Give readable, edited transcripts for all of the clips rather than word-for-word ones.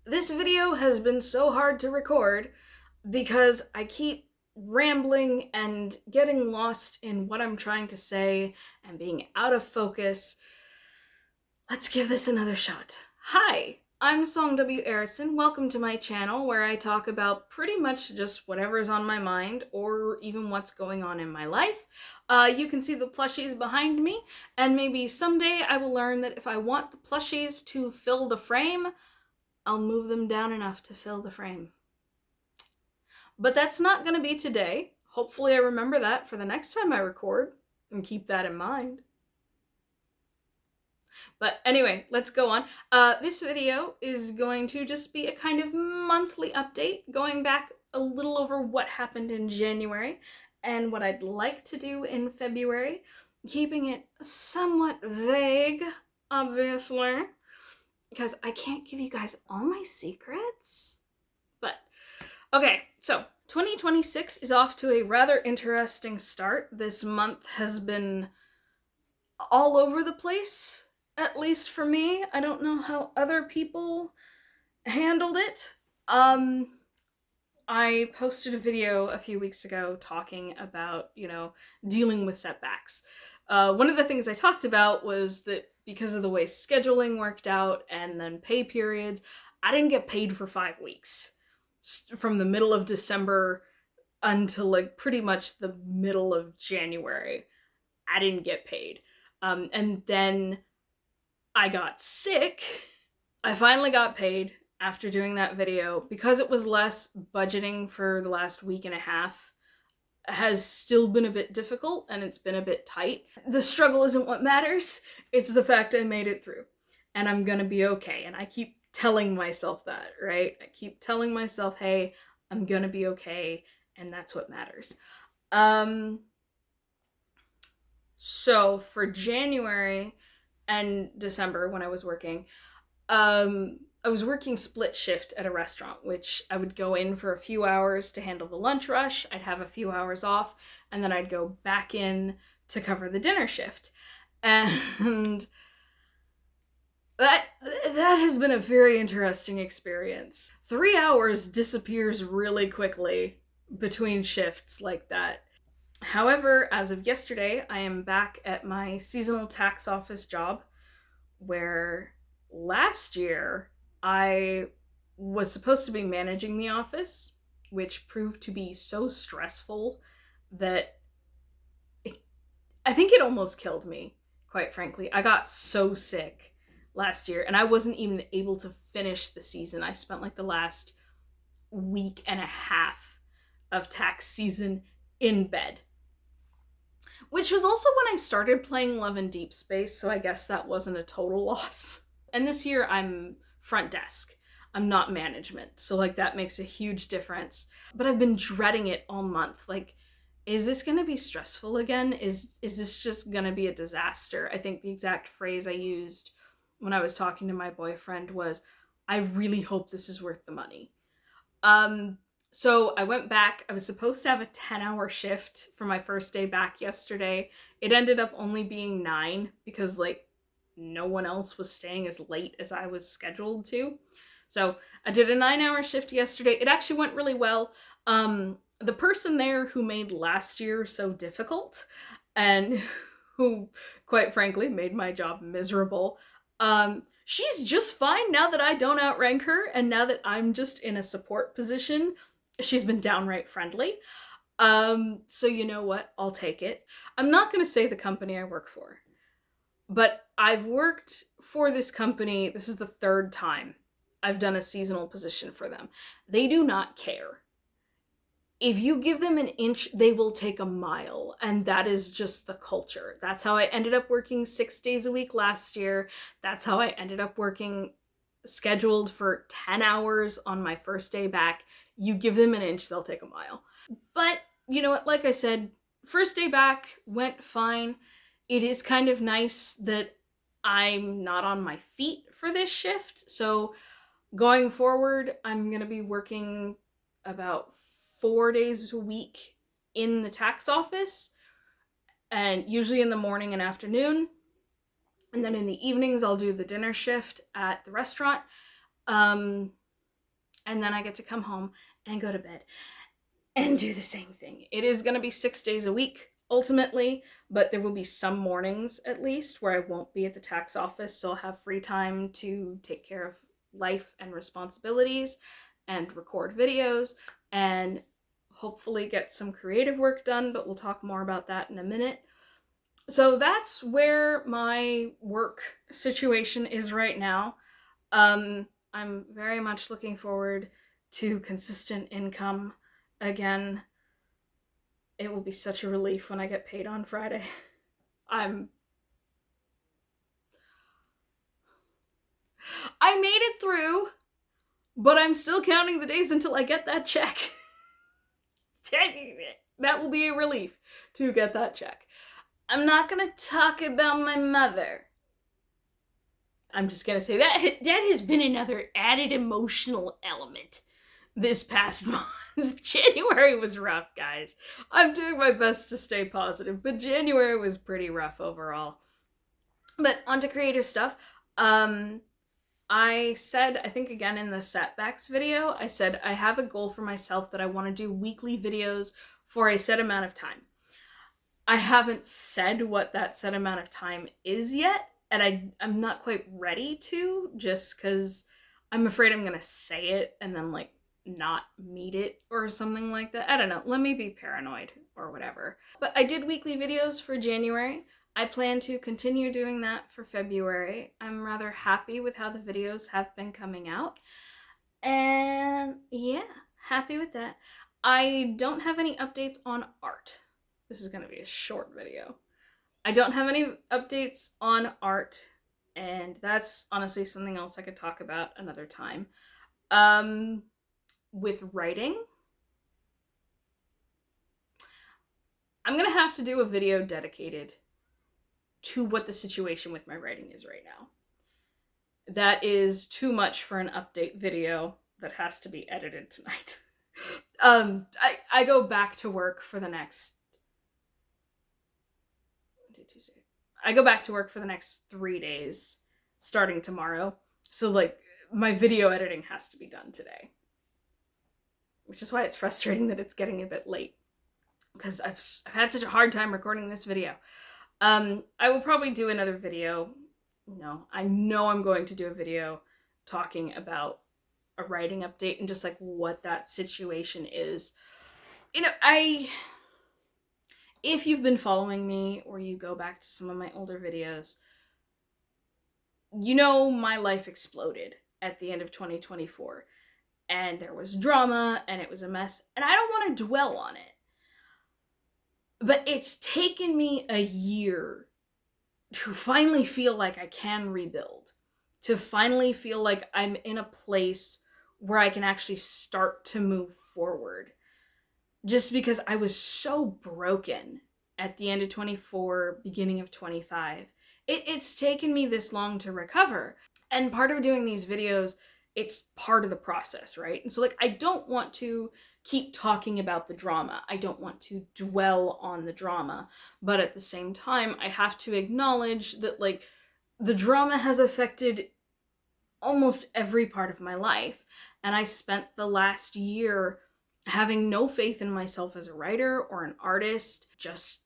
This video has been so hard to record because I keep rambling and getting lost in what I'm trying to say and being out of focus. Let's give this another shot. Hi, I'm Song W. Erickson. Welcome to my channel where I talk about pretty much just whatever's on my mind or even what's going on in my life. You can see the plushies behind me, and maybe someday I will learn that if I want the plushies to fill the frame, I'll move them down enough to fill the frame. But that's not going to be today. Hopefully I remember that for the next time I record and keep that in mind. But anyway, let's go on. This video is going to just be a kind of monthly update, going back a little over what happened in January and what I'd like to do in February, keeping it somewhat vague, obviously, because I can't give you guys all my secrets. But okay, so 2026 is off to a rather interesting start. This month has been all over the place, at least for me. I don't know how other people handled it. I posted a video a few weeks ago talking about, dealing with setbacks. One of the things I talked about was that because of the way scheduling worked out and then pay periods, I didn't get paid for 5 weeks. From the middle of December until like pretty much the middle of January, I didn't get paid. And then I got sick. I finally got paid after doing that video. Because it was less, budgeting for the last week and a half has still been a bit difficult and it's been a bit tight. The struggle isn't what matters. It's the fact I made it through and I'm gonna be okay. And I keep telling myself that, right? I keep telling myself, hey, I'm gonna be okay, and that's what matters. So for January and December when I was working, I was working split shift at a restaurant, which I would go in for a few hours to handle the lunch rush, I'd have a few hours off, and then I'd go back in to cover the dinner shift. And that has been a very interesting experience. 3 hours disappears really quickly between shifts like that. However, as of yesterday, I am back at my seasonal tax office job, where last year I was supposed to be managing the office, which proved to be so stressful that I think it almost killed me, quite frankly. I got so sick last year and I wasn't even able to finish the season. I spent like the last week and a half of tax season in bed, which was also when I started playing Love and Deep Space, so I guess that wasn't a total loss. And this year I'm front desk. I'm not management, so like that makes a huge difference. But I've been dreading it all month. Like, is this gonna be stressful again? Is this just gonna be a disaster? I think the exact phrase I used when I was talking to my boyfriend was, I really hope this is worth the money. So I went back. I was supposed to have a 10-hour shift for my first day back yesterday. It ended up only being 9 because like no one else was staying as late as I was scheduled to. So I did a 9-hour shift yesterday. It actually went really well. The person there who made last year so difficult and who quite frankly made my job miserable, she's just fine now that I don't outrank her, and now that I'm just in a support position, she's been downright friendly. So you know what? I'll take it. I'm not going to say the company I work for, but I've worked for this company. This is the 3rd time I've done a seasonal position for them. They do not care. If you give them an inch, they will take a mile. And that is just the culture. That's how I ended up working 6 days a week last year. That's how I ended up working scheduled for 10 hours on my first day back. You give them an inch, they'll take a mile. But you know what, like I said, first day back went fine. It is kind of nice that I'm not on my feet for this shift. So going forward, I'm going to be working about 4 days a week in the tax office, and usually in the morning and afternoon. And then in the evenings, I'll do the dinner shift at the restaurant. and then I get to come home and go to bed and do the same thing. It is going to be 6 days a week ultimately, but there will be some mornings at least where I won't be at the tax office, so I'll have free time to take care of life and responsibilities and record videos and hopefully get some creative work done, but we'll talk more about that in a minute. So that's where my work situation is right now. I'm very much looking forward to consistent income again. It will be such a relief when I get paid on Friday. I made it through, but I'm still counting the days until I get that check. That will be a relief to get that check. I'm not gonna talk about my mother. I'm just gonna say that has been another added emotional element this past month. January was rough, guys. I'm doing my best to stay positive, but January was pretty rough overall. But onto creative stuff. I said, I think again in the setbacks video, I said I have a goal for myself that I want to do weekly videos for a set amount of time. I haven't said what that set amount of time is yet, and I'm not quite ready to, just because I'm afraid I'm going to say it and then like not meet it or something like that. I don't know. Let me be paranoid or whatever. But I did weekly videos for January. I plan to continue doing that for February. I'm rather happy with how the videos have been coming out. And yeah, happy with that. I don't have any updates on art. This is going to be a short video. I don't have any updates on art, and that's honestly something else I could talk about another time. With writing, I'm going to have to do a video dedicated to what the situation with my writing is right now. That is too much for an update video that has to be edited tonight. I go back to work for the next I go back to work for the next 3 days, starting tomorrow. So like my video editing has to be done today. Which is why it's frustrating that it's getting a bit late, because I've had such a hard time recording this video. I will probably do another video. No, I know I'm going to do a video talking about a writing update and just like what that situation is. You know, if you've been following me or you go back to some of my older videos, you know my life exploded at the end of 2024. And there was drama and it was a mess. And I don't want to dwell on it. But it's taken me a year to finally feel like I can rebuild. To finally feel like I'm in a place where I can actually start to move forward. Just because I was so broken at the end of 24, beginning of 25. It's taken me this long to recover. And part of doing these videos, it's part of the process, right? And so like, I don't want to keep talking about the drama. I don't want to dwell on the drama. But at the same time, I have to acknowledge that like, the drama has affected almost every part of my life. And I spent the last year having no faith in myself as a writer or an artist, just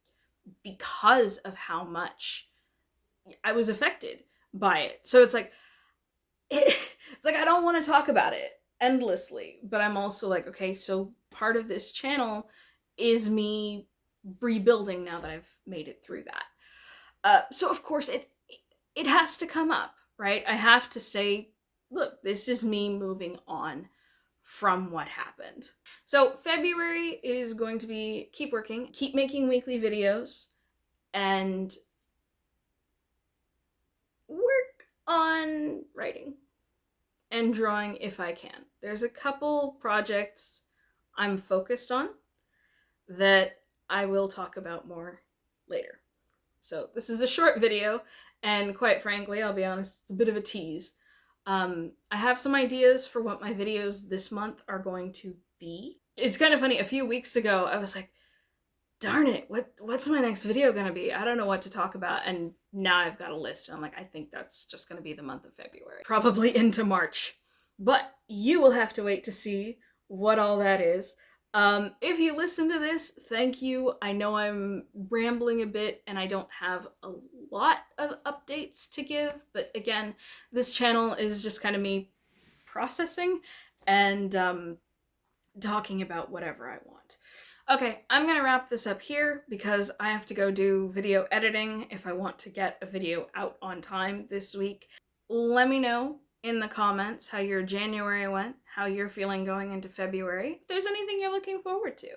because of how much I was affected by it. So it's like, it's like I don't want to talk about it endlessly, but I'm also like, okay, so part of this channel is me rebuilding now that I've made it through that. So of course it has to come up, right? I have to say, look, this is me moving on from what happened. So February is going to be keep working, keep making weekly videos, and work on writing and drawing if I can. There's a couple projects I'm focused on that I will talk about more later. So this is a short video, and quite frankly, I'll be honest, it's a bit of a tease. I have some ideas for what my videos this month are going to be. It's kind of funny, a few weeks ago, I was like, darn it, what's my next video gonna be? I don't know what to talk about, and now I've got a list, and I'm like, I think that's just gonna be the month of February. Probably into March. But you will have to wait to see what all that is. If you listen to this, thank you. I know I'm rambling a bit and I don't have a lot of updates to give, but again, this channel is just kind of me processing and talking about whatever I want. Okay, I'm gonna wrap this up here because I have to go do video editing if I want to get a video out on time this week. Let me know in the comments how your January went, how you're feeling going into February, if there's anything you're looking forward to.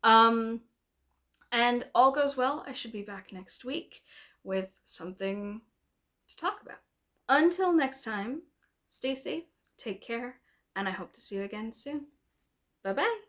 And all goes well, I should be back next week with something to talk about. Until next time, stay safe, take care, and I hope to see you again soon. Bye-bye.